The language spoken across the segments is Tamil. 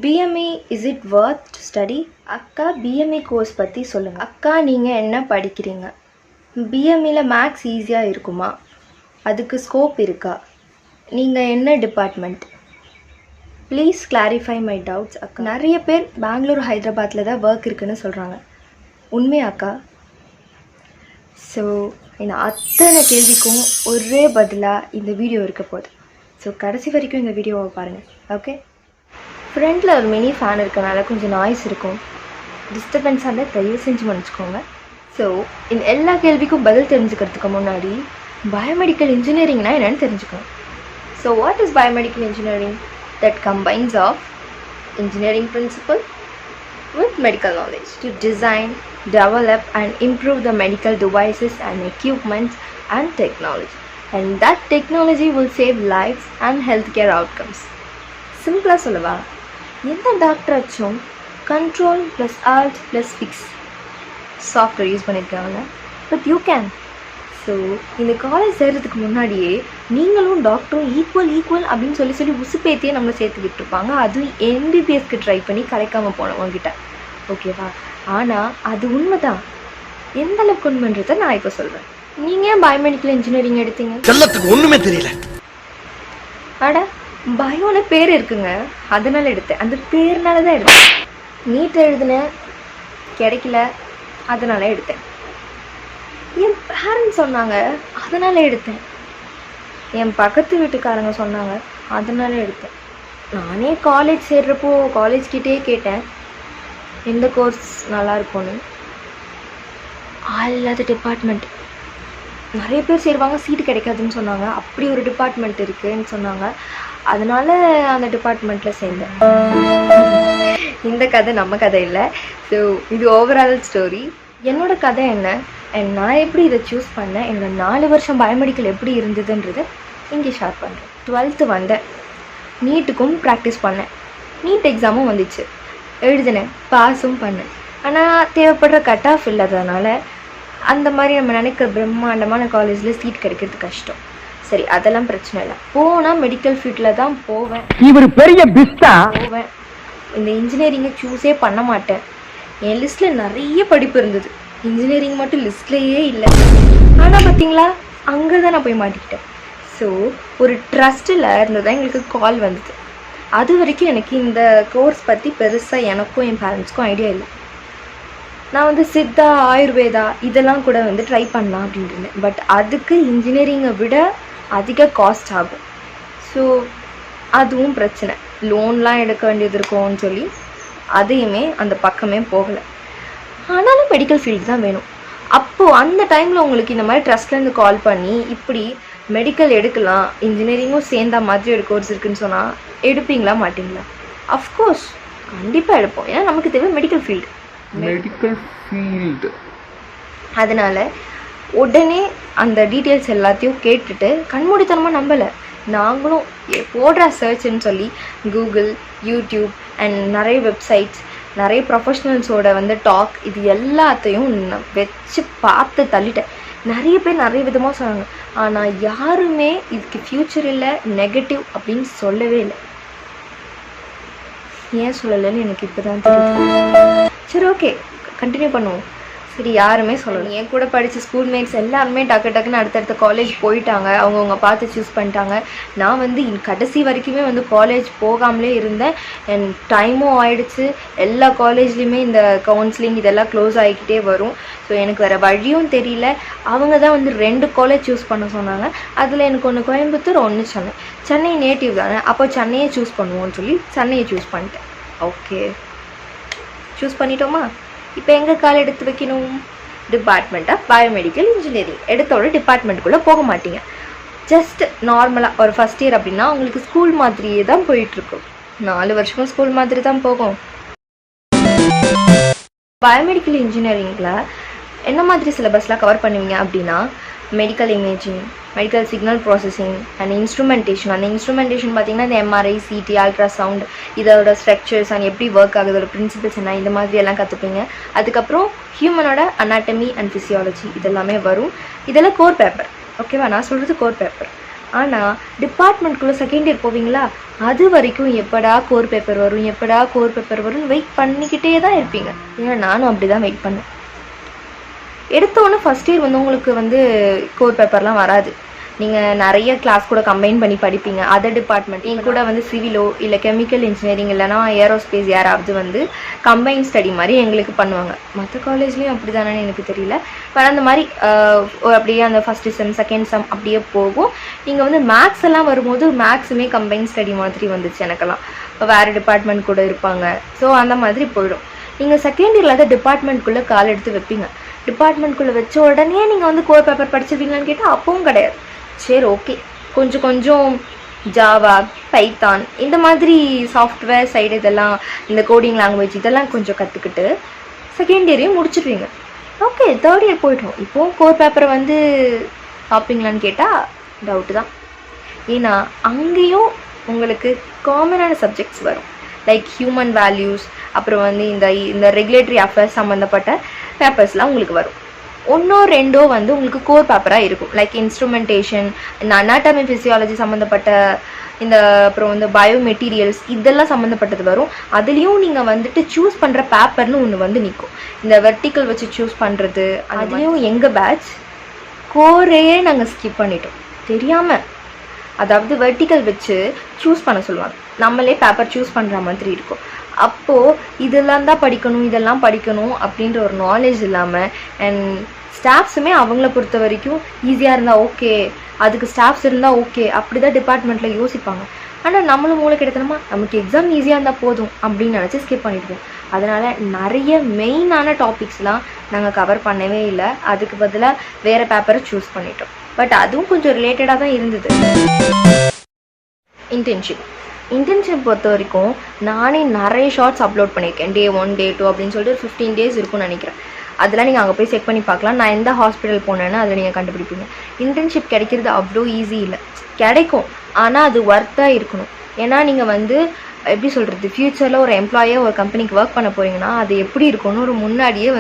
பிஎம்இ is it worth to study? அக்கா பிஎம்இ கோர்ஸ் பற்றி சொல்லுங்கள். அக்கா நீங்கள் என்ன படிக்கிறீங்க? பிஎம்இயில் மேக்ஸ் ஈஸியாக இருக்குமா? அதுக்கு ஸ்கோப் இருக்கா? நீங்கள் என்ன department? Please clarify my doubts அக்கா. நிறைய பேர் பெங்களூர் ஹைதராபாத்தில் தான் ஒர்க் இருக்குன்னு சொல்கிறாங்க. உண்மையா அக்கா? ஸோ இந்த அத்தனை கேள்விக்கும் ஒரே பதிலாக இந்த வீடியோ இருக்க போகுது. ஸோ கடைசி வரைக்கும் இந்த வீடியோவை பாருங்கள். ஓகே, ஃப்ரண்டில் ஒரு மினி ஃபேன் இருக்கனால கொஞ்சம் நாய்ஸ் இருக்கும். டிஸ்டர்பன்ஸாக இருந்தால் தயவு செஞ்சு மன்னிச்சுக்கோங்க. ஸோ இந்த எல்லா கேள்விக்கும் பதில் தெரிஞ்சுக்கிறதுக்கு முன்னாடி பயோமெடிக்கல் இன்ஜினியரிங்னா என்னென்னு தெரிஞ்சுக்கணும். So what is biomedical engineering? That combines of engineering principle with medical knowledge to design, develop and improve the medical devices and equipments and technology, and that technology will save lives and healthcare outcomes. சிம்பிளாக சொல்லவா, எந்த டாக்டராச்சும் control plus alt plus fix software use பண்ணியிருக்காங்க. But you can. ஸோ இந்த காலேஜ் சேர்கிறதுக்கு முன்னாடியே நீங்களும் டாக்டரும் ஈக்குவல் அப்படின்னு சொல்லி உசுப்பேத்தியே நம்மளை சேர்த்துக்கிட்டு இருப்பாங்க. அதுவும் எம்பிபிஎஸ்க்கு ட்ரை பண்ணி கிடைக்காம போனவங்ககிட்ட. ஓகேவா? ஆனால் அது உண்மை தான். எந்த அளவுக்கு உண்மைன்றதை நான் இப்போ சொல்கிறேன். நீங்கள் ஏன் பயோமெடிக்கல் இன்ஜினியரிங் எடுத்தீங்க? ஒன்றுமே தெரியல. அட, பயோன்னு பேர் இருக்குங்க, அதனால எடுத்தேன். அந்த பேர்னால தான் எடுத்தேன். நீட் எழுதினேன், கிடைக்கல, அதனால எடுத்தேன். என் பேரண்ட்ஸ் சொன்னாங்க, அதனால எடுத்தேன். என் பக்கத்து வீட்டுக்காரங்க சொன்னாங்க, அதனால எடுத்தேன். நானே காலேஜ் சேர்றப்போ காலேஜ்கிட்டே கேட்டேன் எந்த கோர்ஸ் நல்லா இருக்கும்னு. ஆள் இல்லாத டிபார்ட்மெண்ட். நிறைய பேர் சேருவாங்க, சீட்டு கிடைக்காதுன்னு சொன்னாங்க. அப்படி ஒரு டிபார்ட்மெண்ட் இருக்குதுன்னு சொன்னாங்க. அதனால அந்த டிபார்ட்மெண்ட்டில் சேர்ந்தேன். இந்த கதை நம்ம கதை இல்லை. ஸோ இது ஓவரால் ஸ்டோரி. என்னோட கதை என்ன, அண்ட் நான் எப்படி இதை சூஸ் பண்ணேன், என்னோட 4 வருஷம் பயோமெடிக்கல் எப்படி இருந்ததுன்றது இங்கே ஷேர் பண்ணுறேன். 12th வந்தேன், நீட்டுக்கும் ப்ராக்டிஸ் பண்ணேன். நீட் எக்ஸாமும் வந்துச்சு, எழுதினேன், பாஸும் பண்ணேன். ஆனால் தேவைப்படுற கட் ஆஃப் இல்லாததுனால அந்த மாதிரி நம்ம நினைக்கிற பிரம்மாண்டமான காலேஜில் சீட் கிடைக்கிறது கஷ்டம். சரி, அதெல்லாம் பிரச்சனை இல்லை. போனால் மெடிக்கல் ஃபீல்டில் தான் போவேன். இந்த இன்ஜினியரிங்கை சூஸே பண்ண மாட்டேன். என் லிஸ்ட்டில் நிறைய படிப்பு இருந்தது, இன்ஜினியரிங் மட்டும் லிஸ்ட்லேயே இல்லை. ஆனால் பார்த்தீங்களா, அங்கே தான் நான் போய் மாட்டிக்கிட்டேன். ஸோ ஒரு ட்ரஸ்ட்டில் இருந்து தான் எங்களுக்கு கால் வந்தது. அது வரைக்கும் எனக்கு இந்த கோர்ஸ் பற்றி பெருசாக எனக்கும் என் பேரண்ட்ஸ்க்கும் ஐடியா இல்லை. நான் சித்தா, ஆயுர்வேதா இதெல்லாம் கூட ட்ரை பண்ணலாம் அப்படின்ட்டு இருந்தேன். பட் அதுக்கு இன்ஜினியரிங்கை விட அதிக காஸ்ட் ஆகும். ஸோ அதுவும் பிரச்சனை, லோன்லாம் எடுக்க வேண்டியது இருக்கும்னு சொல்லி அதையுமே அந்த பக்கமே போகலை. ஆனாலும் மெடிக்கல் ஃபீல்டு தான் வேணும். அப்போது அந்த டைமில் உங்களுக்கு இந்த மாதிரி ட்ரஸ்ட்லேருந்து கால் பண்ணி இப்படி மெடிக்கல் எடுக்கலாம், இன்ஜினியரிங்கும் சேர்ந்தா மாதிரி ஒரு கோர்ஸ் இருக்குதுன்னு சொன்னால் எடுப்பீங்களா மாட்டிங்களா? அஃப்கோர்ஸ் கண்டிப்பாக எடுப்போம். ஏன்னா நமக்கு தேவை மெடிக்கல் ஃபீல்டு. அதனால் உடனே அந்த டீட்டெயில்ஸ் எல்லாத்தையும் கேட்டுட்டு கண்மூடித்தனமாக நம்பலை. நாங்களும் போடுற சர்ச்சுன்னு சொல்லி கூகுள், யூடியூப் அண்ட் நிறைய வெப்சைட்ஸ், நிறைய ப்ரொஃபஷ்னல்ஸோட டாக், இது எல்லாத்தையும் வச்சு பார்த்து தள்ளிட்டேன். நிறைய பேர் நிறைய விதமாக சொன்னாங்க. ஆனால் யாருமே இதுக்கு ஃப்யூச்சர் இல்லை, நெகட்டிவ் அப்படின்னு சொல்லவே இல்லை. ஏன் சொல்லலைன்னு எனக்கு இப்போ தான் தெரியுது. சரி, ஓகே, கண்டினியூ பண்ணுவோம். சரி, யாருமே சொல்லலை. என் கூட படித்த ஸ்கூல்மேட்ஸ் எல்லாருமே டக்குன்னு அடுத்தடுத்த காலேஜ் போயிட்டாங்க. அவங்கவுங்க பார்த்து சூஸ் பண்ணிட்டாங்க. நான் கடைசி வரைக்குமே காலேஜ் போகாமலே இருந்தேன். என் டைமும் ஆயிடுச்சு. எல்லா காலேஜ்லேயுமே இந்த கவுன்சிலிங் இதெல்லாம் க்ளோஸ் ஆகிக்கிட்டே வரும். ஸோ எனக்கு வேறு வழியும் தெரியல. அவங்க தான் 2 காலேஜ் சூஸ் பண்ண சொன்னாங்க. அதில் எனக்கு ஒன்று கோயம்புத்தூர், ஒன்று சென்னை. சென்னை நேட்டிவ் தானே, அப்போ சென்னையை சூஸ் பண்ணுவோன்னு சொல்லி சென்னையை சூஸ் பண்ணிட்டேன். ஓகே, சூஸ் பண்ணிட்டோமா? இப்போ எங்கே கால் எடுத்து வைக்கணும்? Department of biomedical engineering. எடுத்தோட டிபார்ட்மெண்ட்டுக்குள்ளே போக மாட்டீங்க. ஜஸ்ட் நார்மலாக ஒரு ஃபஸ்ட் இயர் அப்படின்னா உங்களுக்கு ஸ்கூல் மாதிரியே தான் போயிட்டுருக்கும். 4 வருஷமும் ஸ்கூல் மாதிரி தான் போகும். பயோமெடிக்கல் இன்ஜினியரிங்கில் என்ன மாதிரி சிலபஸ்லாம் கவர் பண்ணுவீங்க அப்படின்னா, medical imaging, medical signal processing and instrumentation. அந்த இன்ஸ்ட்ருமெண்டேஷன் பார்த்திங்கன்னா இந்த எம்ஆர்ஐ, சிடி, அல்ட்ராசவுண்ட், இதோட ஸ்ட்ரக்சர்ஸ் அண்ட் எப்படி ஒர்க் ஆகுது, அதோட பிரின்சிபல்ஸ் என்ன, இந்த மாதிரி எல்லாம் கற்றுப்பீங்க. அதுக்கப்புறம் ஹியூமனோட அனாட்டமி அண்ட் ஃபிசியாலஜி இதெல்லாமே வரும். இதெல்லாம் கோர் பேப்பர். ஓகேவா? நான் சொல்கிறது கோர் பேப்பர். ஆனால் டிபார்ட்மெண்ட்குள்ளே செகண்ட் இயர் போவீங்களா, அது வரைக்கும் எப்படா கோர் பேப்பர் வரும் எப்படா கோர் பேப்பர் வரும்னு வெயிட் பண்ணிக்கிட்டே தான் இருப்பீங்க. ஏன்னா நானும் அப்படி தான் வெயிட் பண்ணேன். எடுத்தோன்னே ஃபஸ்ட் இயர் வந்து உங்களுக்கு கோர் பேப்பர்லாம் வராது. நீங்கள் நிறைய கிளாஸ் கூட கம்பைன் பண்ணி படிப்பீங்க. அதர் டிபார்ட்மெண்ட் எங்க கூட சிவிலோ இல்லை கெமிக்கல் இன்ஜினியரிங் இல்லைனா ஏரோஸ்பேஸ் யாராவது கம்பைன் ஸ்டடி மாதிரி எங்களுக்கு பண்ணுவாங்க. மற்ற காலேஜ்லேயும் அப்படி தானே எனக்கு தெரியல. பட் அந்த மாதிரி அப்படியே அந்த ஃபஸ்ட்டு செம் செகண்ட் செம் அப்படியே போகும். நீங்கள் மேக்ஸ் எல்லாம் வரும்போது மேக்ஸுமே கம்பைன் ஸ்டடி மாதிரி வந்துச்சு எனக்கெல்லாம். வேறு டிபார்ட்மெண்ட் கூட இருப்பாங்க. ஸோ அந்த மாதிரி போயிடும். நீங்கள் செகண்ட் இயரில் அதை டிபார்ட்மெண்ட்குள்ளே கால் எடுத்து வைப்பீங்க. டிபார்ட்மெண்ட்குள்ளே வச்ச உடனே நீங்கள் கோர் பேப்பர் படிச்சிருவீங்களான்னு கேட்டால் அப்பவும் கிடையாது. சரி, ஓகே, கொஞ்சம் கொஞ்சம் ஜாவா, பைத்தான் இந்த மாதிரி சாஃப்ட்வேர் சைடு இதெல்லாம், இந்த கோடிங் லாங்குவேஜ் இதெல்லாம் கொஞ்சம் கற்றுக்கிட்டு செகண்ட் இயரையும் முடிச்சிடுவீங்க. ஓகே, தேர்ட் இயர் போய்ட்டோம். இப்போது கோர் பேப்பரை பார்ப்பீங்களான்னு கேட்டால் டவுட்டு தான். ஏன்னா அங்கேயும் உங்களுக்கு காமனான சப்ஜெக்ட்ஸ் வரும். லைக் ஹியூமன் வேல்யூஸ், அப்புறம் இந்த ரெகுலேட்டரி அஃபேர்ஸ் சம்மந்தப்பட்ட பேப்பர்ஸ்லாம் உங்களுக்கு வரும். ஒன்றோ ரெண்டோ உங்களுக்கு கோர் பேப்பராக இருக்கும். லைக் இன்ஸ்ட்ருமெண்டேஷன், இந்த அனாட்டமி ஃபிசியாலஜி சம்மந்தப்பட்ட அப்புறம் பயோமெட்டீரியல்ஸ் இதெல்லாம் சம்மந்தப்பட்டது வரும். அதுலேயும் நீங்கள் சூஸ் பண்ணுற பேப்பர்னு ஒன்று நிற்கும். இந்த வெர்டிக்கல் வச்சு சூஸ் பண்ணுறது, அதுலேயும் எங்கள் பேட்ச் கோரே நாங்கள் ஸ்கிப் பண்ணிட்டோம் தெரியாமல். அதாவது வெர்டிக்கல் வச்சு சூஸ் பண்ண சொல்லுவாங்க. நம்மளே பேப்பர் சூஸ் பண்ணுற மாதிரி இருக்கும். அப்போது இதெல்லாம் தான் படிக்கணும், இதெல்லாம் படிக்கணும் அப்படின்ற ஒரு நாலேஜ் இல்லாமல், அண்ட் ஸ்டாஃப்ஸுமே அவங்கள பொறுத்த வரைக்கும் ஈஸியாக இருந்தால் ஓகே, அதுக்கு ஸ்டாஃப்ஸ் இருந்தால் ஓகே, அப்படி தான் டிபார்ட்மெண்ட்டில் யோசிப்பாங்க. ஆனால் நம்மளும் மூளை கிடைத்தனமா நமக்கு எக்ஸாம் ஈஸியாக இருந்தால் போதும் அப்படின்னு நினச்சி ஸ்கிப் பண்ணிடுவோம். அதனால் நிறைய மெயினான டாபிக்ஸ்லாம் நாங்கள் கவர் பண்ணவே இல்லை. அதுக்கு பதிலாக வேறு பேப்பரை சூஸ் பண்ணிட்டோம். பட் அதுவும் கொஞ்சம் ரிலேட்டடாக தான் இருந்தது. இன்டர்ன்ஷிப் பொறுத்த வரைக்கும் நானே நிறைய ஷார்ட்ஸ் அப்லோட் பண்ணியிருக்கேன். Day 1 Day 2 அப்படின்னு சொல்லிட்டு ஒரு 15 days இருக்கும்னு நினைக்கிறேன். அதெல்லாம் நீங்கள் அங்கே போய் செக் பண்ணி பார்க்கலாம். நான் எந்த ஹாஸ்பிட்டல் போனேன்னு அதில் நீங்கள் கண்டுபிடிப்பீங்க. இன்டர்ன்ஷிப் கிடைக்கிறது அவ்வளோ ஈஸி இல்லை, கிடைக்கும். ஆனால் அது ஒர்த்தாக இருக்கணும். ஏன்னா நீங்கள் எப்படி சொல்கிறது, ஃப்யூச்சரில் ஒரு எம்ப்ளாயாக ஒரு கம்பெனிக்கு ஒர்க் பண்ண போகிறீங்கன்னா அது எப்படி இருக்கும்னு ஒரு முன்னாடியே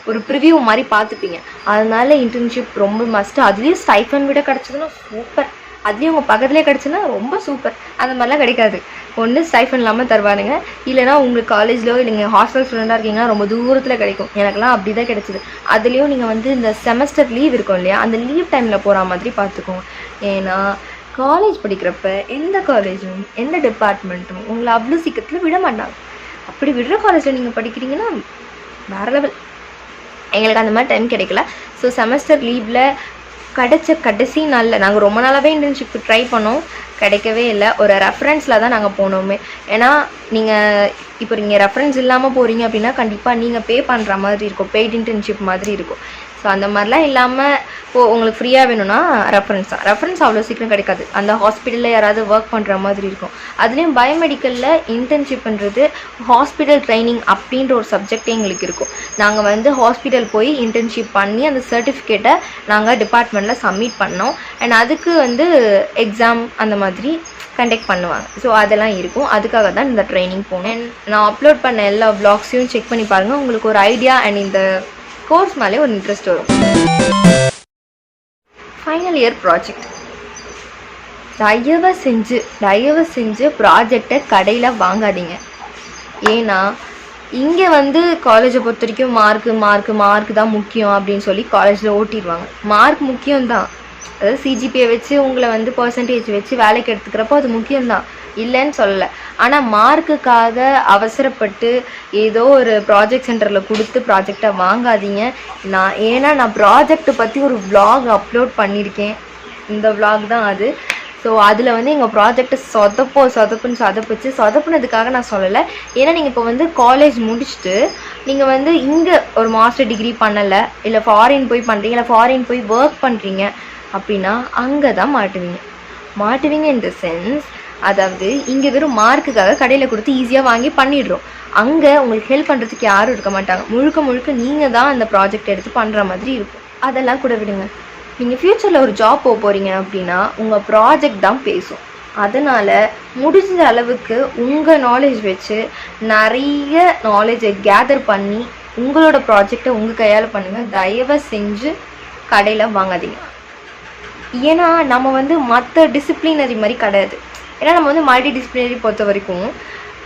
ஒரு ப்ரிவியூ மாதிரி பார்த்துப்பீங்க. அதனால இன்டர்ன்ஷிப் ரொம்ப மஸ்ட்டு. அதுலேயும் ஸ்டைஃபன் விட கிடச்சதுன்னா சூப்பர். அதுலேயும் உங்கள் பக்கத்துலேயே கிடச்சுன்னா ரொம்ப சூப்பர். அந்த மாதிரிலாம் கிடைக்காது. ஒன்று ஸ்டைஃபன் இல்லாமல் தருவானுங்க, இல்லைனா உங்களுக்கு காலேஜ்லையோ நீங்கள் ஹாஸ்டல் ஸ்டூடெண்ட்டாக இருக்கீங்கன்னா ரொம்ப தூரத்தில் கிடைக்கும். எனக்குலாம் அப்படி தான் கிடச்சிது. அதுலேயும் நீங்கள் இந்த செமஸ்டர் லீவ் இருக்கும் இல்லையா, அந்த லீவ் டைமில் போகிற மாதிரி பார்த்துக்கோங்க. ஏன்னா காலேஜ் படிக்கிறப்ப எந்த காலேஜும் எந்த டிபார்ட்மெண்ட்டும் உங்களை அவ்வளோ சீக்கிரத்தில் விட மாட்டாங்க. அப்படி விடுற காலேஜில் நீங்கள் படிக்கிறீங்கன்னா வேறு லெவல். எங்களுக்கு அந்த மாதிரி டைம் கிடைக்கல. ஸோ செமஸ்டர் லீவில் கிடைச்ச கடைசி நாளில் நாங்கள் ரொம்ப நாளாகவே இன்டர்ன்ஷிப் ட்ரை பண்ணோம், கிடைக்கவே இல்லை. ஒரு ரெஃபரன்ஸில் தான் நாங்கள் போனோமே. ஏன்னா நீங்கள் ரெஃபரன்ஸ் இல்லாமல் போகிறீங்க அப்படின்னா கண்டிப்பாக நீங்கள் பே பண்ணுற மாதிரி இருக்கும், பெய்ட் இன்டர்ன்ஷிப் மாதிரி இருக்கும். ஸோ அந்த மாதிரிலாம் இல்லாமல் உங்களுக்கு ஃப்ரீயாக வேணும்னா ரெஃபரன்ஸ் தான். ரெஃபரன்ஸ் அவ்வளோ சீக்கிரம் கிடைக்காது. அந்த ஹாஸ்பிட்டலில் யாராவது ஒர்க் பண்ணுற மாதிரி இருக்கும். அதுலேயும் பயோமெடிக்கலில் இன்டர்ன்ஷிப்ன்றது ஹாஸ்பிட்டல் ட்ரைனிங் அப்படின்ற ஒரு சப்ஜெக்டே எங்களுக்கு இருக்கும். நாங்கள் ஹாஸ்பிட்டல் போய் இன்டர்ன்ஷிப் பண்ணி அந்த சர்டிஃபிகேட்டை நாங்கள் டிபார்ட்மெண்ட்டில் சப்மிட் பண்ணோம். அண்ட் அதுக்கு எக்ஸாம் அந்த மாதிரி கண்டக்ட் பண்ணுவாங்க. ஸோ அதெல்லாம் இருக்கும். அதுக்காக தான் இந்த ட்ரைனிங் போனேன். நான் அப்லோட் பண்ண எல்லா வ்ளாக்ஸையும் செக் பண்ணி பாருங்கள். உங்களுக்கு ஒரு ஐடியா அண்ட் இந்த கோர்ஸ் மேலே ஒரு இன்ட்ரெஸ்ட் வரும். ஃபைனல் இயர் ப்ராஜெக்ட், தயவு செஞ்சு ப்ராஜெக்டை கடையில் வாங்காதீங்க. ஏன்னா இங்கே காலேஜை பொறுத்த வரைக்கும் மார்க்கு தான் முக்கியம் அப்படின்னு சொல்லி காலேஜில் ஓட்டிடுவாங்க. மார்க் முக்கியம்தான், அதாவது சிஜிபியை வச்சு உங்களை பர்சன்டேஜ் வச்சு வேலைக்கு எடுத்துக்கிறப்போ அது முக்கியம்தான், இல்லைன்னு சொல்லலை. ஆனால் மார்க்குக்காக அவசரப்பட்டு ஏதோ ஒரு ப்ராஜெக்ட் சென்டரில் கொடுத்து ப்ராஜெக்டை வாங்காதீங்க. ஏன்னா நான் ப்ராஜெக்டை பற்றி ஒரு vlog அப்லோட் பண்ணியிருக்கேன். இந்த vlog தான் அது. ஸோ அதில் எங்கள் ப்ராஜெக்டை சொதப்புனதுக்காக நான் சொல்லலை. ஏன்னா நீங்கள் இப்போ காலேஜ் முடிச்சுட்டு நீங்கள் இங்கே ஒரு மாஸ்டர் டிகிரி பண்ணலை, இல்லை ஃபாரின் போய் பண்ணுறீங்க, இல்லை ஃபாரின் போய் ஒர்க் பண்ணுறீங்க அப்படின்னா அங்கே தான் மாட்டுவீங்க. இன் த சென்ஸ், அதாவது இங்கே வெறும் மார்க்குக்காக கடையில் கொடுத்து ஈஸியாக வாங்கி பண்ணிடுறோம். அங்கே உங்களுக்கு ஹெல்ப் பண்ணுறதுக்கு யாரும் இருக்க மாட்டாங்க. முழுக்க நீங்கள் தான் அந்த ப்ராஜெக்ட் எடுத்து பண்ணுற மாதிரி இருக்கும். அதெல்லாம் கூட விடுங்க. நீங்கள் ஃப்யூச்சரில் ஒரு ஜாப் போக போகிறீங்க அப்படின்னா உங்கள் ப்ராஜெக்ட் தான் பேசும். அதனால் முடிஞ்ச அளவுக்கு உங்கள் நாலேஜ் வச்சு நிறைய நாலேஜை கேதர் பண்ணி உங்களோட ப்ராஜெக்டை உங்கள் கையால் பண்ணுங்கள். தயவு செஞ்சு கடையில் வாங்காதீங்க. ஏன்னா நம்ம வந்து மற்ற டிசிப்ளினரி மாதிரி கிடையாது. ஏன்னா நம்ம வந்து மல்டி டிசிப்ளினரி பொறுத்த வரைக்கும்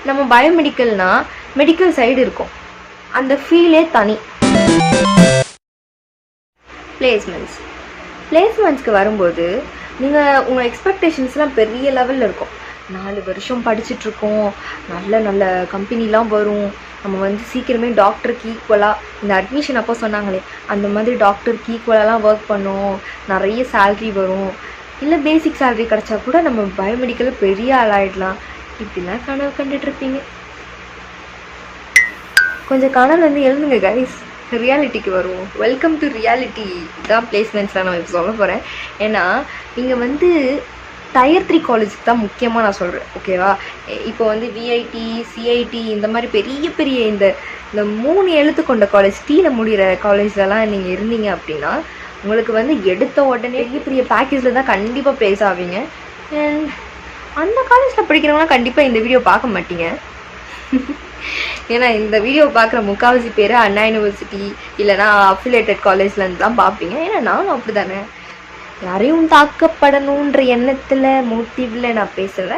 நம்ம பயோமெடிக்கல்னால் மெடிக்கல் சைடு இருக்கும், அந்த ஃபீலே தனி. பிளேஸ்மெண்ட்ஸ்க்கு வரும்போது நீங்கள் உங்கள் எக்ஸ்பெக்டேஷன்ஸ்லாம் பெரிய லெவலில் இருக்கும். 4 வருஷம் படிச்சுட்ருக்கோம், நல்ல நல்ல கம்பெனிலாம் வரும், நம்ம வந்து சீக்கிரமே டாக்டருக்கு ஈக்குவலாக, இந்த அட்மிஷன் அப்போ சொன்னாங்களே அந்த மாதிரி டாக்டருக்கு ஈக்குவலாலாம் ஒர்க் பண்ணோம், நிறைய சேல்ரி வரும், இல்லை பேசிக் சேல்ரி கிடச்சா கூட நம்ம பயோமெடிக்கலில் பெரிய ஆளாயிடலாம், இப்படிலாம் கனவு கண்டுட்ருப்பீங்க. கொஞ்சம் கனவு வந்து எழுதுங்க கைஸ், ரியாலிட்டிக்கு வருவோம். Welcome to reality. இதான் பிளேஸ்மெண்ட்ஸ்லாம் நான் இப்போ சொல்ல போகிறேன். ஏன்னா நீங்கள் வந்து Tier 3 காலேஜுக்கு தான் முக்கியமாக நான் சொல்கிறேன், ஓகேவா? இப்போ வந்து விஐடி, சிஐடி இந்த மாதிரி பெரிய பெரிய இந்த 3 எழுத்து கொண்ட காலேஜ், டீயில் முடிகிற காலேஜ்லலாம் நீங்கள் இருந்தீங்க அப்படின்னா உங்களுக்கு வந்து எடுத்த உடனே பெரிய பெரிய பேக்கேஜில் தான் கண்டிப்பாக ப்ளேஸ் ஆவீங்க. அண்ட் அந்த காலேஜில் படிக்கிறவங்களாம் கண்டிப்பாக இந்த வீடியோ பார்க்க மாட்டீங்க. ஏன்னா இந்த வீடியோ பார்க்குற முக்கால்வாசி பேர் அண்ணா யூனிவர்சிட்டி இல்லைனா அஃபிலேட்டட் காலேஜ்லேருந்து தான் பார்ப்பீங்க. ஏன்னா நானும் அப்படி தானே, யாரையும் தாக்கப்படணுன்ற எண்ணத்தில் மோட்டிவில் நான் பேசலை,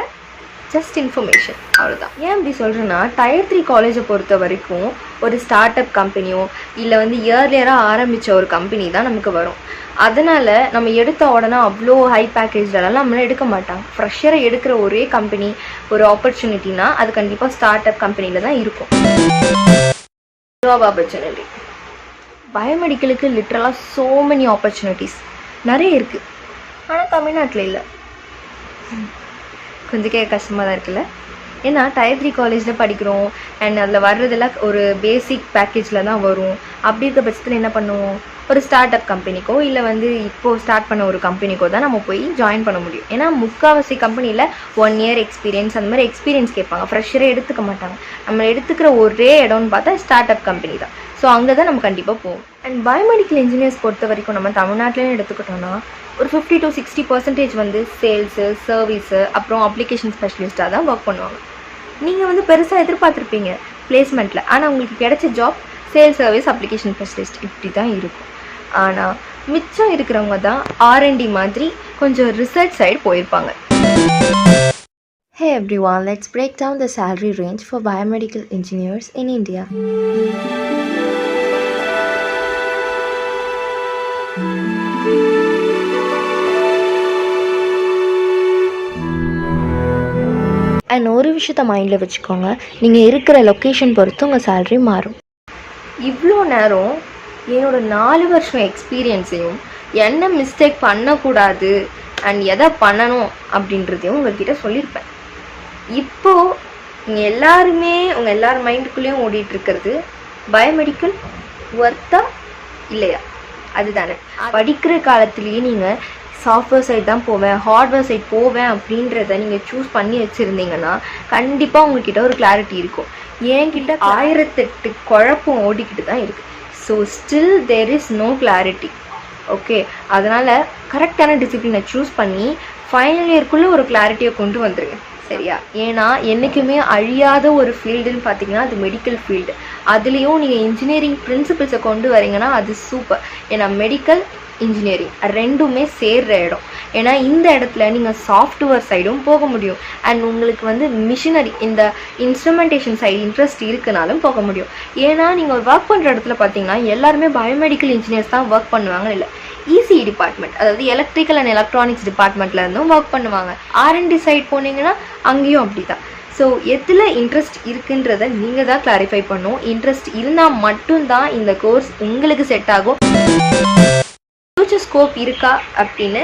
ஜஸ்ட் இன்ஃபர்மேஷன், அவ்வளோதான். ஏன் இப்படி சொல்கிறேன்னா, Tier 3 காலேஜை பொறுத்த வரைக்கும் ஒரு ஸ்டார்ட் அப் கம்பெனியோ இல்லை வந்து இயர்லியராக ஆரம்பித்த ஒரு கம்பெனி தான் நமக்கு வரும். அதனால் நம்ம எடுத்த உடனே அவ்வளோ ஹை பேக்கேஜ்லலாம் நம்மளால் எடுக்க மாட்டாங்க. ஃப்ரெஷரை எடுக்கிற ஒரே கம்பெனி ஒரு ஆப்பர்ச்சுனிட்டினா அது கண்டிப்பாக ஸ்டார்ட் அப் கம்பெனியில் தான் இருக்கும். ஜாப் ஆப்பர்ச்சுனிட்டி பயோமெடிக்கலுக்கு லிட்ரலாக ஸோ மெனி ஆப்பர்ச்சுனிட்டிஸ் நிறைய இருக்குது, ஆனால் தமிழ்நாட்டில் இல்லை. கொஞ்சம் கேட்க கஷ்டமாக தான் இருக்குல்ல. ஏன்னா Tier 3 காலேஜில் படிக்கிறோம் அண்ட் அதில் வர்றதெல்லாம் ஒரு பேசிக் பேக்கேஜில் தான் வரும். அப்படி இருக்க பட்சத்தில் என்ன பண்ணுவோம், ஒரு ஸ்டார்ட் அப் கம்பெனிக்கோ இல்லை வந்து இப்போது ஸ்டார்ட் பண்ண ஒரு கம்பெனிக்கோ தான் நம்ம போய் ஜாயின் பண்ண முடியும். ஏன்னா முக்கால்வாசி கம்பெனியில் 1 year எக்ஸ்பீரியன்ஸ் அந்த மாதிரி எக்ஸ்பீரியன்ஸ் கேட்பாங்க, ஃப்ரெஷரே எடுத்துக்க மாட்டாங்க. நம்ம எடுத்துக்கிற ஒரே இடம்னு பார்த்தா ஸ்டார்ட் அப் கம்பெனி தான். ஸோ அங்கே தான் நம்ம கண்டிப்பாக போவோம். அண்ட் பயோமெடிக்கல் இன்ஜினியர்ஸ் பொறுத்த வரைக்கும் நம்ம தமிழ்நாட்டிலேயே எடுத்துக்கிட்டோன்னா ஒரு 50 to 60% வந்து சேல்ஸு, சர்வீஸு, அப்புறம் அப்ளிகேஷன் ஸ்பெஷலிஸ்ட்டாக தான் ஒர்க் பண்ணுவாங்க. நீங்கள் வந்து பெருசாக எதிர்பார்த்துருப்பீங்க பிளேஸ்மெண்ட்டில், ஆனால் உங்களுக்கு கிடைச்ச job sales, service, application specialist இப்படி தான் இருக்கும். ஆனால் மிச்சம் இருக்கிறவங்க தான் R&D மாதிரி கொஞ்சம் ரிசர்ச் சைடு போயிருப்பாங்க. Hey everyone, let's break down the salary range for biomedical engineers in India. And ஒரு விஷயத்த மைண்டில் வச்சுக்கோங்க, நீங்கள் இருக்கிற லொக்கேஷன் பொறுத்து உங்கள் சேலரி மாறும். இவ்வளோ நேரம் என்னோடய 4 வருஷம் எக்ஸ்பீரியன்ஸையும் என்ன மிஸ்டேக் பண்ணக்கூடாது அண்ட் எதை பண்ணணும் அப்படின்றதையும் உங்கள்கிட்ட சொல்லியிருப்பேன். இப்போது நீங்கள் எல்லாருமே உங்கள் எல்லார் மைண்டுக்குள்ளேயும் ஓடிட்டுருக்கிறது பயோமெடிக்கல் ஒர்த்தா இல்லையா, அதுதானே. படிக்கிற காலத்துலேயே நீங்கள் சாஃப்ட்வேர் சைட் தான் போவேன், ஹார்ட்வேர் சைட் போவேன் அப்படின்றத நீங்கள் சூஸ் பண்ணி வச்சுருந்தீங்கன்னா கண்டிப்பாக உங்கள்கிட்ட ஒரு கிளாரிட்டி இருக்கும். என்கிட்ட 1008 குழப்பம் ஓடிக்கிட்டு தான் இருக்குது. So still there is no clarity. Okay, அதனால் கரெக்டான டிசிப்ளினை சூஸ் பண்ணி ஃபைனல் இயர்க்குள்ளே ஒரு கிளாரிட்டியை கொண்டு வந்துடுங்க, சரியா? ஏன்னா என்றைக்குமே அழியாத ஒரு ஃபீல்டுன்னு பார்த்தீங்கன்னா அது மெடிக்கல் ஃபீல்டு. அதுலேயும் நீங்கள் இன்ஜினியரிங் பிரின்சிபிள்ஸை கொண்டு வரீங்கன்னா அது சூப்பர். ஏன்னா மெடிக்கல் இன்ஜினியரிங் ரெண்டுமே சேர்கிற இடம். ஏன்னா இந்த இடத்துல நீங்கள் சாஃப்ட்வேர் சைடும் போக முடியும் அண்ட் உங்களுக்கு வந்து மிஷினரி இந்த இன்ஸ்ட்ருமெண்டேஷன் சைடு இன்ட்ரெஸ்ட் இருக்குனாலும் போக முடியும். ஏன்னா நீங்கள் ஒர்க் பண்ணுற இடத்துல பார்த்தீங்கன்னா எல்லாருமே பயோமெடிக்கல் இன்ஜினியர்ஸ் தான் ஒர்க் பண்ணுவாங்க இல்லை, இசி டிபார்ட்மெண்ட், அதாவது எலக்ட்ரிக்கல் அண்ட் எலக்ட்ரானிக்ஸ் டிபார்ட்மெண்ட்டில் இருந்தும் ஒர்க் பண்ணுவாங்க. R&D சைட் போனீங்கன்னா அங்கேயும் அப்படி தான். ஸோ எதில் இன்ட்ரெஸ்ட் இருக்குன்றதை நீங்கள் தான் கிளாரிஃபை பண்ணணும். இன்ட்ரெஸ்ட் இருந்தால் மட்டும்தான் இந்த கோர்ஸ் உங்களுக்கு செட் ஆகும். ஃபியூச்சர் ஸ்கோப் இருக்கா அப்படின்னு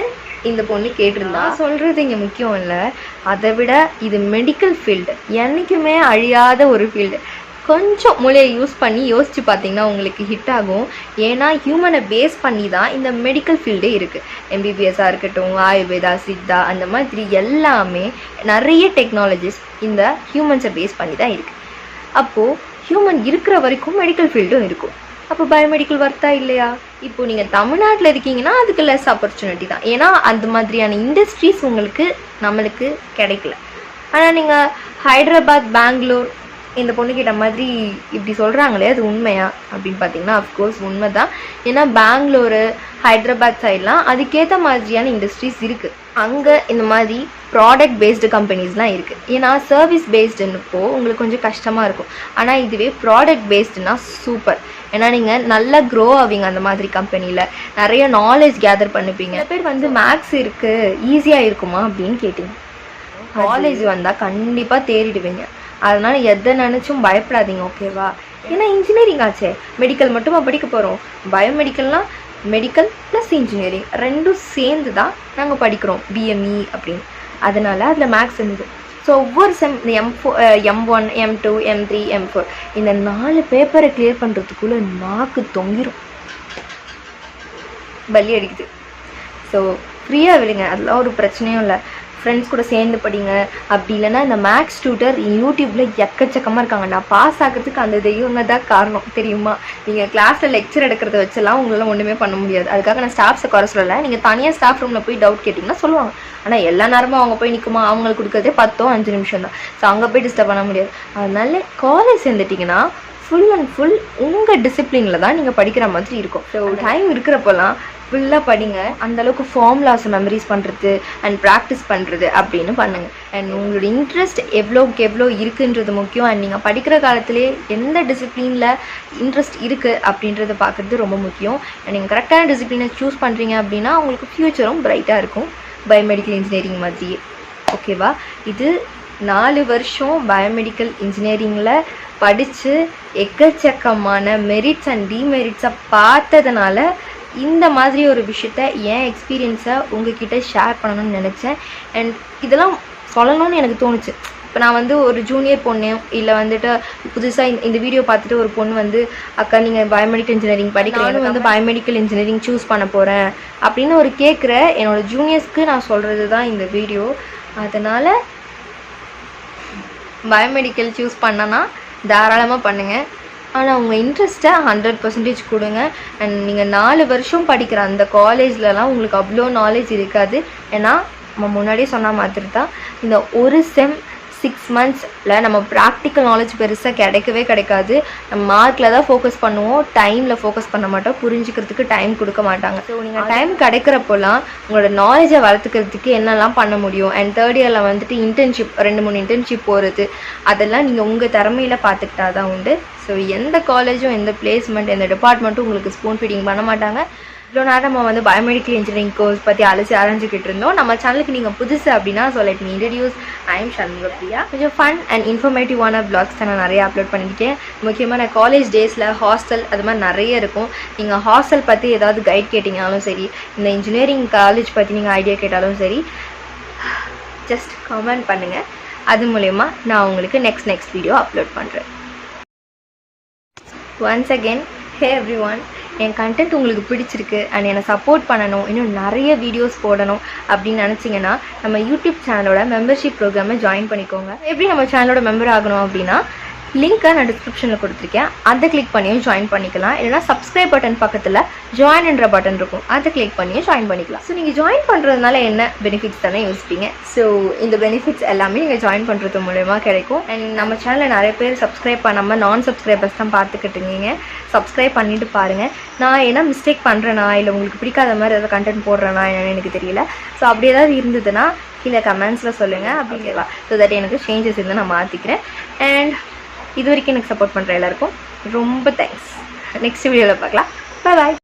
இந்த பொண்ணு கேட்டிருந்தா சொல்கிறது இங்கே முக்கியம் இல்லை, அதை விட இது மெடிக்கல் ஃபீல்டு, என்றைக்குமே அழியாத ஒரு ஃபீல்டு. கொஞ்சம் மூளையை யூஸ் பண்ணி யோசித்து பார்த்தீங்கன்னா உங்களுக்கு ஹிட் ஆகும். ஏன்னா ஹியூமனை பேஸ் பண்ணி தான் இந்த மெடிக்கல் ஃபீல்டே இருக்குது. MBBSஆக இருக்கட்டும், ஆயுர்வேதா, சித்தா, அந்த மாதிரி எல்லாமே நிறைய டெக்னாலஜிஸ் இந்த ஹியூமன்ஸை பேஸ் பண்ணி தான் இருக்குது. அப்போது ஹியூமன் இருக்கிற வரைக்கும் மெடிக்கல் ஃபீல்டும் இருக்கும். அப்போ பயோமெடிக்கல் ஒர்த்தா இல்லையா? இப்போது நீங்கள் தமிழ்நாட்டில் இருக்கீங்கன்னா அதுக்கு லெஸ் ஆப்பர்ச்சுனிட்டி தான், ஏன்னா அந்த மாதிரியான இண்டஸ்ட்ரீஸ் நம்மளுக்கு கிடைக்கல. ஆனால் நீங்கள் ஹைதராபாத், பெங்களூர், இந்த பொண்ணுக்கிட்ட மாதிரி இப்படி சொல்கிறாங்களே அது உண்மையா அப்படின்னு பார்த்தீங்கன்னா அஃப்கோர்ஸ் உண்மை தான். ஏன்னா பெங்களூரு, ஹைதராபாத் சைட்லாம் அதுக்கேற்ற மாதிரியான இண்டஸ்ட்ரீஸ் இருக்குது. அங்கே இந்த மாதிரி ப்ராடக்ட் பேஸ்டு கம்பெனிஸ்லாம் இருக்குது. ஏன்னா சர்வீஸ் பேஸ்டுன்னப்போ உங்களுக்கு கொஞ்சம் கஷ்டமாக இருக்கும். ஆனால் இதுவே ப்ராடக்ட் பேஸ்டுனா சூப்பர். ஏன்னா நீங்கள் நல்லா க்ரோ ஆவீங்க அந்த மாதிரி கம்பெனியில், நிறைய நாலேஜ் கேதர் பண்ணிப்பீங்க. சில பேர் வந்து மேக்ஸ் இருக்குது ஈஸியாக இருக்குமா அப்படின்னு கேட்டிங்க. காலேஜ் வந்தால் கண்டிப்பாக தேறிடுவீங்க. அதனால் எதை நினச்சும் பயப்படாதீங்க, ஓகேவா? ஏன்னா இன்ஜினியரிங் ஆச்சே, மெடிக்கல் மட்டுமா படிக்க போகிறோம். பயோமெடிக்கல்னால் மெடிக்கல் ப்ளஸ் இன்ஜினியரிங் ரெண்டும் சேர்ந்து தான் நாங்கள் படிக்கிறோம் பிஎம்இ அப்படின்னு. அதனால் அதில் மேக்ஸ் இருந்தது. ஸோ ஒவ்வொரு செம் M1, M2, M3, M4 இந்த 4 பேப்பரை கிளியர் பண்ணுறதுக்குள்ளே நாக்கு தொங்கிரும், பலி அடிக்குது. ஸோ ஃப்ரீயாக விடுங்க, அதெல்லாம் ஒரு பிரச்சனையும் இல்லை. ஃப்ரெண்ட்ஸ் கூட சேர்ந்து படிங்க. அப்படி இல்லைன்னா இந்த மேக்ஸ் டியூட்டர் யூடியூப்பில் எக்கச்சக்கமாக இருக்காங்க. நான் பாஸ் ஆகிறதுக்கு அந்த தெய்வங்க தான் காரணம், தெரியுமா? நீங்கள் கிளாஸில் லெக்சர் எடுக்கிறத வச்செல்லாம் உங்களால் ஒன்றுமே பண்ண முடியாது. அதுக்காக நான் ஸ்டாஃப்ஸை குறை சொல்லலை. நீங்கள் தனியாக ஸ்டாஃப் ரூமில் போய் டவுட் கேட்டிங்கன்னா சொல்லுவாங்க. ஆனால் எல்லா நேரமும் அவங்க போய் நிற்குமா? அவங்களுக்கு கொடுக்குறதே 10-5 நிமிஷம் தான். ஸோ அங்கே போய் டிஸ்டர்ப் பண்ண முடியாது. அதனால காலேஜ் சேர்ந்துட்டிங்கன்னா ஃபுல் அண்ட் ஃபுல் உங்கள் டிசிப்ளினில் தான் நீங்கள் படிக்கிற மாதிரி இருக்கும். ஸோ டைம் இருக்கிறப்போலாம் ஃபுல்லாக படிங்க. அந்தளவுக்கு ஃபார்முலாஸை மெமரிஸ் பண்ணுறது அண்ட் ப்ராக்டிஸ் பண்ணுறது அப்படின்னு பண்ணுங்கள். அண்ட் உங்களோட இன்ட்ரெஸ்ட் எவ்வளோக்கு எவ்வளோ இருக்குன்றது முக்கியம். அண்ட் நீங்கள் படிக்கிற காலத்திலே எந்த டிசிப்ளினில் இன்ட்ரெஸ்ட் இருக்குது அப்படின்றத பார்க்குறது ரொம்ப முக்கியம். அண்ட் நீங்கள் கரெக்டான டிசிப்ளினை சூஸ் பண்ணுறீங்க அப்படின்னா உங்களுக்கு ஃப்யூச்சரும் பிரைட்டாக இருக்கும், பயோமெடிக்கல் இன்ஜினியரிங் மாதிரியே, ஓகேவா? இது 4 வருஷம் பயோமெடிக்கல் இன்ஜினியரிங்கில் படித்து எக்கச்சக்கமான மெரிட்ஸ் அண்ட் டிமெரிட்ஸை பார்த்ததுனால இந்த மாதிரி ஒரு விஷயத்த என் எக்ஸ்பீரியன்ஸை உங்ககிட்ட ஷேர் பண்ணணும்னு நினச்சேன். அண்ட் இதெல்லாம் சொல்லணும்னு எனக்கு தோணுச்சு. இப்போ நான் வந்து ஒரு ஜூனியர் பொண்ணு இல்லை வந்துட்டு புதுசாக இந்த வீடியோ பார்த்துட்டு ஒரு பொண்ணு வந்து அக்கா நீங்கள் பயோமெடிக்கல் இன்ஜினியரிங் படிக்கிறேன் வந்து பயோமெடிக்கல் இன்ஜினியரிங் சூஸ் பண்ண போகிறேன் அப்படின்னு ஒரு கேட்குற என்னோடய ஜூனியர்ஸ்க்கு நான் சொல்கிறது தான் இந்த வீடியோ. அதனால் பயோமெடிக்கல் சூஸ் பண்ணனா தாராளமாக பண்ணுங்கள். ஆனால் உங்கள் இன்ட்ரெஸ்ட்டை 100% கொடுங்க. அண்ட் நீங்கள் 4 வருஷம் படிக்கிற அந்த காலேஜ்லலாம் உங்களுக்கு அவ்வளோ நாலேஜ் இருக்காது. ஏன்னா நம்ம முன்னாடியே சொன்ன மாதிரி தான் இந்த ஒரு செம் 6 monthsல நம்ம ப்ராக்டிக்கல் நாலேஜ் பெருசாக கிடைக்காது. நம்ம மார்க்கில் தான் ஃபோக்கஸ் பண்ணுவோம், டைமில் ஃபோக்கஸ் பண்ண மாட்டோம், புரிஞ்சுக்கிறதுக்கு டைம் கொடுக்க மாட்டாங்க. ஸோ நீங்கள் டைம் கிடைக்கிறப்போலாம் உங்களோட நாலேஜை வளர்த்துக்கிறதுக்கு என்னெல்லாம் பண்ண முடியும். அண்ட் 3rd இயரில் வந்துட்டு இன்டர்ன்ஷிப் 2-3 இன்டர்ன்ஷிப் போகிறது, அதெல்லாம் நீங்கள் உங்கள் திறமையில் பார்த்துக்கிட்டா தான் உண்டு. ஸோ எந்த காலேஜும் எந்த பிளேஸ்மெண்ட் எந்த டிபார்ட்மெண்ட்டும் உங்களுக்கு ஸ்பூன் ஃபீடிங் பண்ண மாட்டாங்க. இவ்வளோ நேரம் நம்ம வந்து பயோமெடிக்கல் இன்ஜினியரிங் கோர்ஸ் பற்றி ஆரஞ்சிக்கிட்டு இருந்தோம். நம்ம சேனலுக்கு நீங்கள் புதுசு அப்படின்னா so let me introduce, I am Shanmugapriya. கொஞ்சம் ஃபன் அண்ட் இன்ஃபர்மேட்டிவான பிளாக்ஸ் தான் நான் நிறைய அப்லோட் பண்ணியிருக்கேன். முக்கியமாக நான் காலேஜ் டேஸில் ஹாஸ்டல் அது மாதிரி நிறைய இருக்கும். நீங்கள் ஹாஸ்டல் பற்றி ஏதாவது கைட் கேட்டிங்கனாலும் சரி, இந்த இன்ஜினியரிங் காலேஜ் பற்றி நீங்கள் ஐடியா கேட்டாலும் சரி, ஜஸ்ட் கமெண்ட் பண்ணுங்கள். அது மூலயமா நான் உங்களுக்கு நெக்ஸ்ட் வீடியோ அப்லோட் பண்ணுறேன். ஒன்ஸ் அகெயின், ஹே எவ்ரிஒன், என் கண்டென்ட் உங்களுக்கு பிடிச்சிருக்கு அண்ட் என்னை சப்போர்ட் பண்ணணும், இன்னும் நிறைய வீடியோஸ் போடணும் அப்படின்னு நினச்சிங்கன்னா நம்ம யூடியூப் சேனலோட மெம்பர்ஷிப் ப்ரோக்ராமை ஜாயின் பண்ணிக்கோங்க. எப்படி நம்ம சேனலோட மெம்பர் ஆகணும் அப்படின்னா லிங்க்கை நான் டிஸ்கிரிப்ஷனில் கொடுத்துருக்கேன், அதை கிளிக் பண்ணியும் ஜாயின் பண்ணிக்கலாம். இல்லைனா சப்ஸ்கிரைப் பட்டன் பக்கத்தில் ஜாயின்ன்ற பட்டன் இருக்கும், அதை கிளிக் பண்ணியும் ஜாயின் பண்ணிக்கலாம். ஸோ நீங்கள் ஜாயின் பண்ணுறதுனால என்ன பெனிஃபிட்ஸ் தானே யோசிப்பீங்க. ஸோ இந்த பெனிஃபிட்ஸ் எல்லாமே நீங்கள் ஜாயின் பண்ணுறது மூலமா கிடைக்கும். அண்ட் நம்ம சேனலில் நிறைய பேர் சப்ஸ்கிரைப் பண்ணாமல் நான் சப்ஸ்கிரைபர்ஸ் தான் பார்த்துக்கிட்டு இருக்கீங்க. சப்ஸ்கிரைப் பண்ணிவிட்டு பாருங்கள். நான் என்ன மிஸ்டேக் பண்ணுறேனா இல்லை உங்களுக்கு பிடிக்காத மாதிரி ஏதாவது கண்டென்ட் போடுறேனா என்னன்னு எனக்கு தெரியல. ஸோ அப்படி ஏதாவது இருந்ததுன்னா கீழே கமெண்ட்ஸில் சொல்லுங்கள், அப்படிங்களா? ஸோ தட் எனக்கு சேஞ்சஸ் இருந்தால் நான் மாற்றிக்கிறேன். அண்ட் இது வரைக்கும் எனக்கு சப்போர்ட் பண்ணுற எல்லாருக்கும் ரொம்ப தேங்க்ஸ். நெக்ஸ்ட் வீடியோவில் பார்க்கலாம். பாய்.